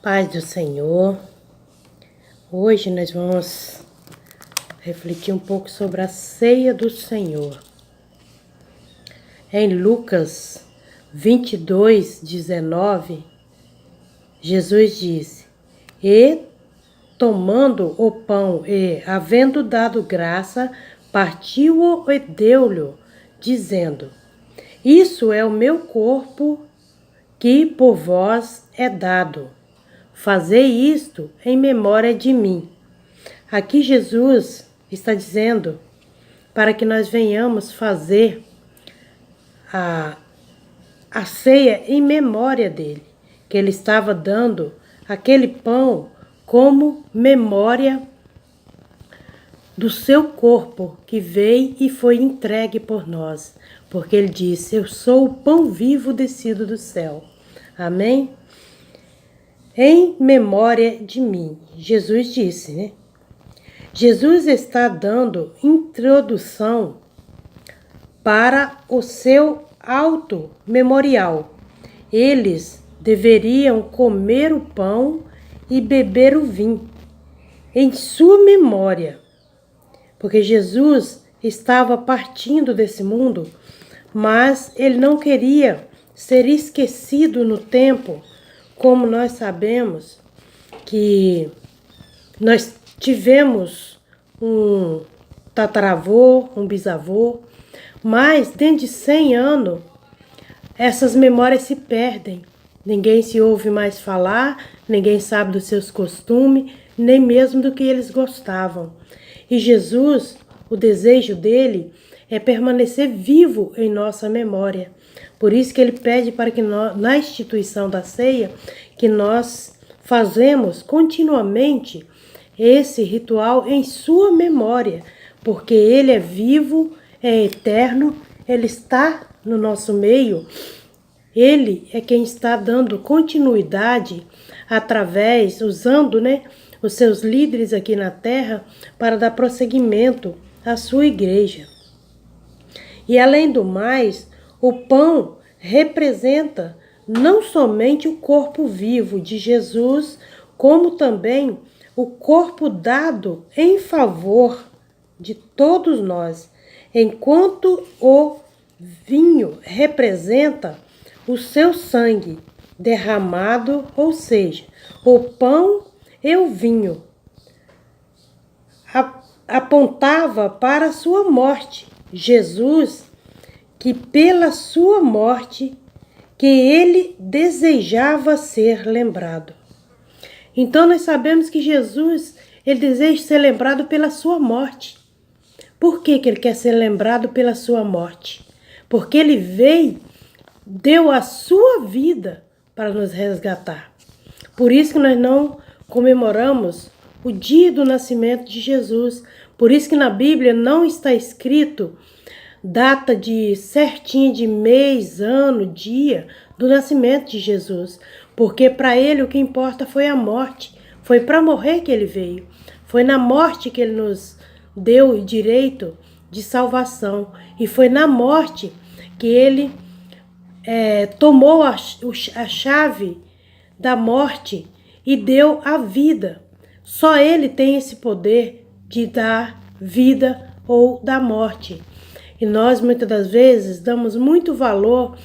Paz do Senhor. Hoje nós vamos refletir um pouco sobre a ceia do Senhor. Em Lucas 22:19, Jesus disse: E tomando o pão e, havendo dado graça, partiu-o e deu-lhe, dizendo: Isso é o meu corpo que por vós é dado. Fazei isto em memória de mim. Aqui Jesus está dizendo para que nós venhamos fazer a ceia em memória dele, que ele estava dando aquele pão como memória do seu corpo que veio e foi entregue por nós, porque ele disse: Eu sou o pão vivo descido do céu. Amém? Em memória de mim, Jesus disse, né? Jesus está dando introdução para o seu alto memorial. Eles deveriam comer o pão e beber o vinho em sua memória, porque Jesus estava partindo desse mundo, mas ele não queria ser esquecido no tempo. Como nós sabemos que nós tivemos um tataravô, um bisavô, mas dentro de 100 anos essas memórias se perdem. Ninguém se ouve mais falar, ninguém sabe dos seus costumes, nem mesmo do que eles gostavam. E Jesus, o desejo dele é permanecer vivo em nossa memória. Por isso que ele pede para que nós, na instituição da ceia, que nós fazemos continuamente esse ritual em sua memória, porque ele é vivo, é eterno, ele está no nosso meio, ele é quem está dando continuidade através, usando, os seus líderes aqui na terra para dar prosseguimento à sua igreja. E além do mais, o pão representa não somente o corpo vivo de Jesus, como também o corpo dado em favor de todos nós, enquanto o vinho representa o seu sangue derramado, ou seja, o pão e o vinho apontava para a sua morte. Jesus, que pela sua morte, que ele desejava ser lembrado. Então nós sabemos que Jesus, ele deseja ser lembrado pela sua morte. Por que ele quer ser lembrado pela sua morte? Porque ele veio, deu a sua vida para nos resgatar. Por isso que nós não comemoramos o dia do nascimento de Jesus. Por isso que na Bíblia não está escrito data de certinho de mês, ano, dia do nascimento de Jesus. Porque para ele o que importa foi a morte. Foi para morrer que ele veio. Foi na morte que ele nos deu o direito de salvação. E foi na morte que ele tomou a chave da morte e deu a vida. Só ele tem esse poder de dar vida ou dar morte. E nós muitas das vezes damos muito valor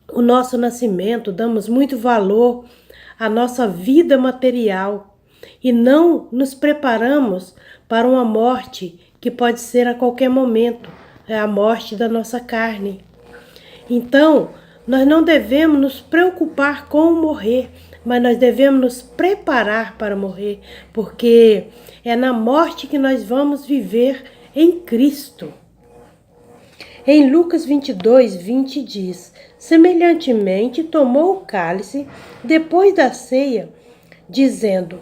ao nosso nascimento, damos muito valor à nossa vida material e não nos preparamos para uma morte que pode ser a qualquer momento, é a morte da nossa carne. Então, nós não devemos nos preocupar com morrer, mas nós devemos nos preparar para morrer, porque é na morte que nós vamos viver em Cristo. Em Lucas 22:20 diz: Semelhantemente tomou o cálice depois da ceia, dizendo: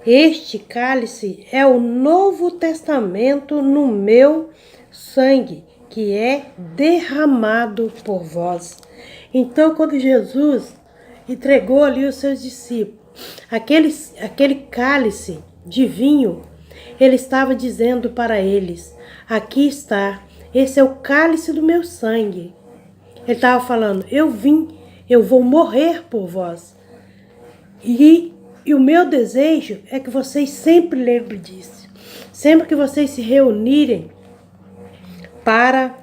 Este cálice é o Novo Testamento no meu sangue, que é derramado por vós. Então, quando Jesus entregou ali os seus discípulos aquele cálice de vinho, ele estava dizendo para eles: aqui está, esse é o cálice do meu sangue. Ele estava falando: eu vou morrer por vós. E E o meu desejo é que vocês sempre lembrem disso. Sempre que vocês se reunirem para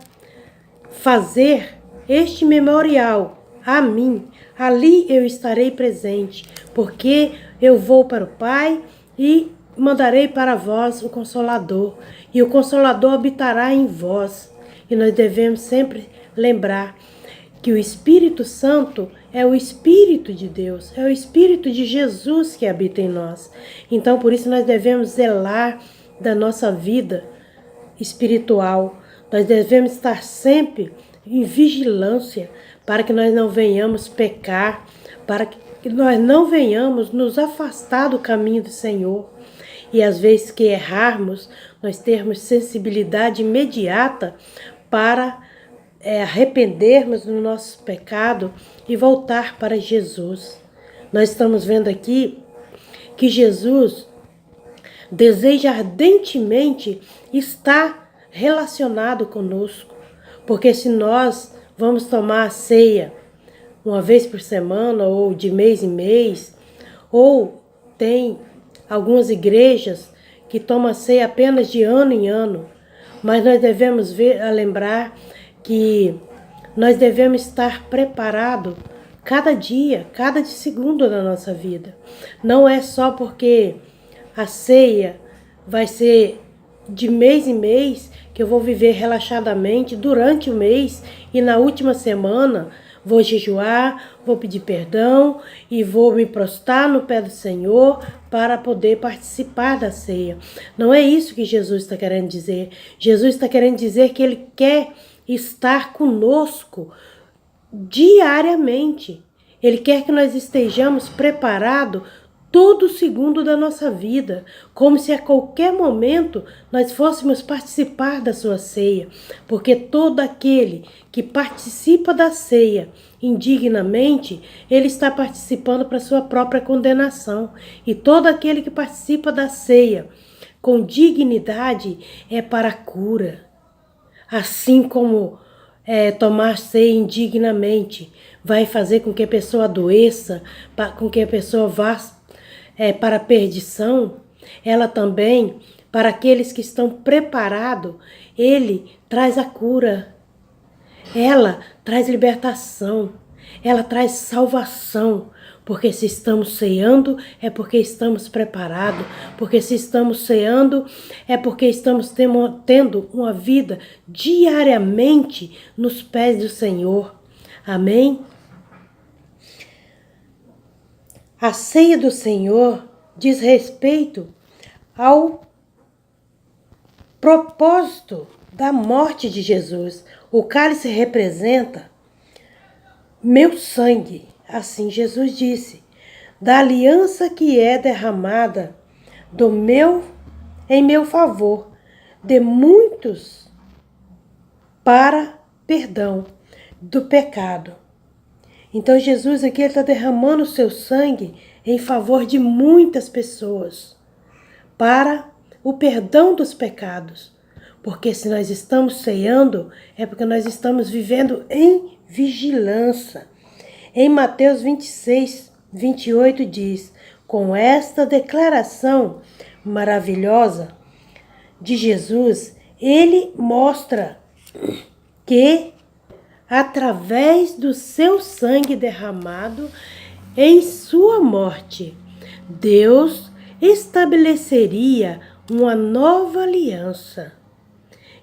fazer este memorial a mim, ali eu estarei presente, porque eu vou para o Pai e mandarei para vós o Consolador, e o Consolador habitará em vós. E nós devemos sempre lembrar que o Espírito Santo é o Espírito de Deus, é o Espírito de Jesus que habita em nós. Então, por isso, nós devemos zelar da nossa vida espiritual. Nós devemos estar sempre em vigilância para que nós não venhamos pecar, para que nós não venhamos nos afastar do caminho do Senhor. E às vezes que errarmos, nós termos sensibilidade imediata para arrependermos do nosso pecado e voltar para Jesus. Nós estamos vendo aqui que Jesus deseja ardentemente estar relacionado conosco, porque se nós vamos tomar a ceia uma vez por semana ou de mês em mês, ou tem algumas igrejas que tomam a ceia apenas de ano em ano, mas nós devemos lembrar que nós devemos estar preparados cada dia, cada segundo da nossa vida. Não é só porque a ceia vai ser de mês em mês que eu vou viver relaxadamente durante o mês e na última semana vou jejuar, vou pedir perdão e vou me prostrar no pé do Senhor para poder participar da ceia. Não é isso que Jesus está querendo dizer. Jesus está querendo dizer que Ele quer estar conosco diariamente. Ele quer que nós estejamos preparados todo segundo da nossa vida, como se a qualquer momento nós fôssemos participar da sua ceia, porque todo aquele que participa da ceia indignamente, ele está participando para sua própria condenação, e todo aquele que participa da ceia com dignidade é para a cura. Assim como tomar ceia indignamente vai fazer com que a pessoa adoeça, com que a pessoa vá para a perdição, ela também, para aqueles que estão preparados, ele traz a cura, ela traz libertação, ela traz salvação, porque se estamos ceando é porque estamos preparados, porque se estamos ceando é porque estamos tendo uma vida diariamente nos pés do Senhor. Amém? A ceia do Senhor diz respeito ao propósito da morte de Jesus. O cálice representa meu sangue, assim Jesus disse, da aliança que é derramada em meu favor, de muitos para perdão do pecado. Então Jesus aqui está derramando o seu sangue em favor de muitas pessoas, para o perdão dos pecados. Porque se nós estamos ceando, é porque nós estamos vivendo em vigilância. Em Mateus 26, 28 diz, com esta declaração maravilhosa de Jesus, ele mostra que através do seu sangue derramado em sua morte, Deus estabeleceria uma nova aliança.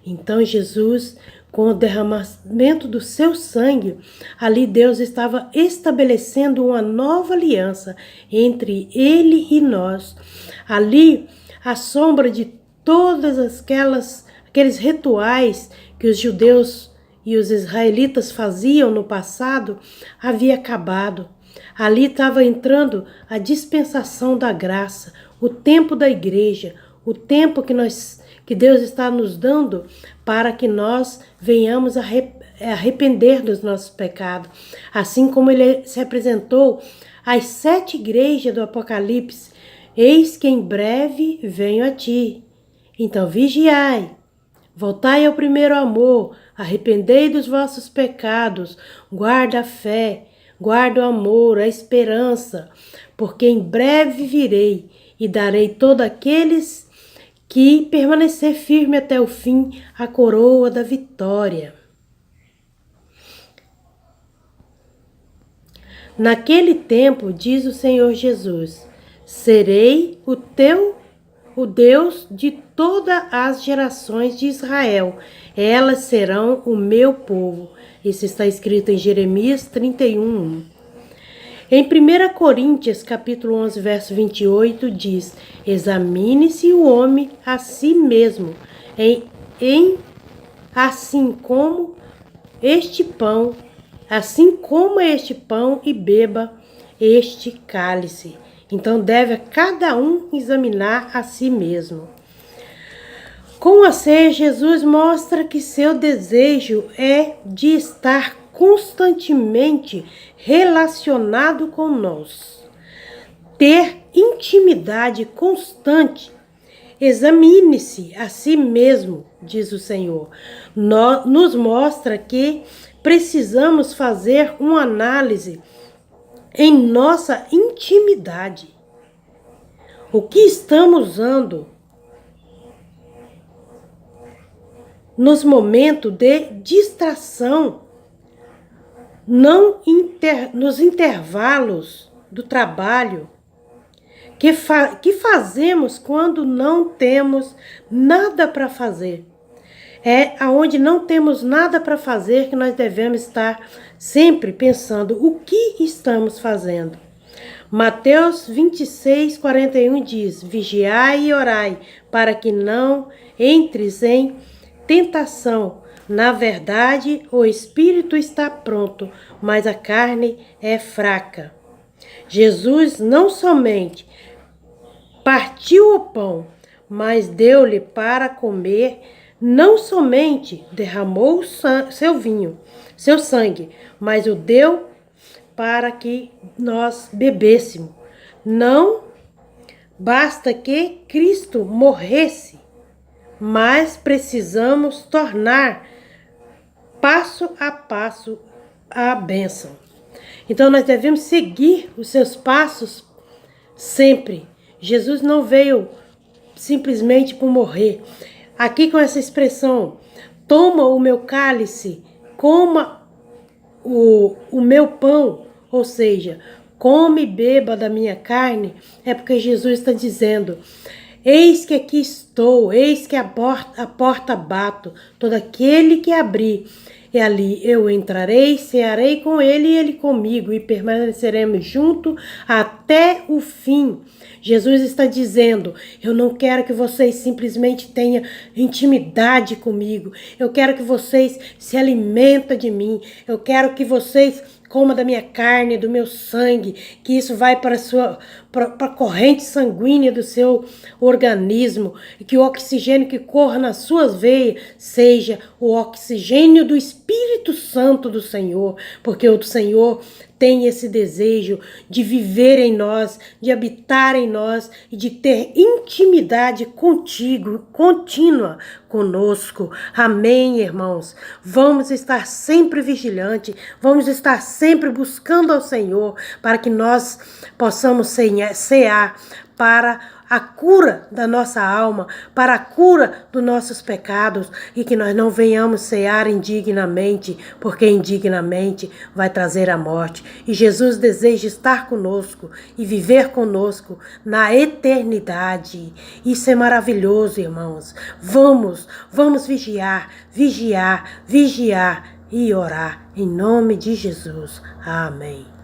Então Jesus, com o derramamento do seu sangue, ali Deus estava estabelecendo uma nova aliança entre Ele e nós. Ali, à sombra de todas aqueles rituais que os judeus e os israelitas faziam no passado, havia acabado. Ali estava entrando a dispensação da graça, o tempo da igreja, o tempo que Deus está nos dando para que nós venhamos a arrepender dos nossos pecados. Assim como ele se apresentou às 7 igrejas do Apocalipse, eis que em breve venho a ti. Então vigiai, voltai ao primeiro amor, arrependei dos vossos pecados, guarda a fé, guarda o amor, a esperança, porque em breve virei e darei todos aqueles que permanecer firme até o fim a coroa da vitória. Naquele tempo, diz o Senhor Jesus, serei o Deus de todas as gerações de Israel. Elas serão o meu povo. Isso está escrito em Jeremias 31:1. Em 1 Coríntios, capítulo 11, verso 28, diz, examine-se o homem a si mesmo, assim como este pão e beba este cálice. Então deve cada um examinar a si mesmo. Com a ceia, Jesus mostra que seu desejo é de estar constantemente relacionado com nós, ter intimidade constante. Examine-se a si mesmo, diz o Senhor. Nos mostra que precisamos fazer uma análise em nossa intimidade. O que estamos usando nos momentos de distração, nos intervalos do trabalho, que fazemos quando não temos nada para fazer. É aonde não temos nada para fazer que nós devemos estar sempre pensando o que estamos fazendo. Mateus 26:41 diz, vigiai e orai, para que não entres em tentação. Na verdade, o espírito está pronto, mas a carne é fraca. Jesus não somente partiu o pão, mas deu-lhe para comer, não somente derramou seu sangue, mas o deu para que nós bebêssemos. Não basta que Cristo morresse, mas precisamos tornar passo a passo a bênção. Então nós devemos seguir os seus passos sempre. Jesus não veio simplesmente por morrer. Aqui com essa expressão, toma o meu cálice, coma o meu pão, ou seja, come e beba da minha carne, é porque Jesus está dizendo, eis que aqui estou, eis que a porta bato, todo aquele que abrir, e ali eu entrarei, cearei com ele e ele comigo, e permaneceremos juntos até o fim. Jesus está dizendo, eu não quero que vocês simplesmente tenham intimidade comigo, eu quero que vocês se alimentem de mim, eu quero que vocês comam da minha carne, do meu sangue, que isso vai para a corrente sanguínea do seu organismo, e que o oxigênio que corra nas suas veias seja o oxigênio do Espírito Santo do Senhor, porque o Senhor tem esse desejo de viver em nós, de habitar em nós e de ter intimidade contigo, contínua conosco. Amém, irmãos? Vamos estar sempre vigilantes, vamos estar sempre buscando ao Senhor para que nós possamos cear para a cura da nossa alma, para a cura dos nossos pecados e que nós não venhamos cear indignamente, porque indignamente vai trazer a morte. E Jesus deseja estar conosco e viver conosco na eternidade. Isso é maravilhoso, irmãos. Vamos vigiar, vigiar, vigiar e orar em nome de Jesus. Amém.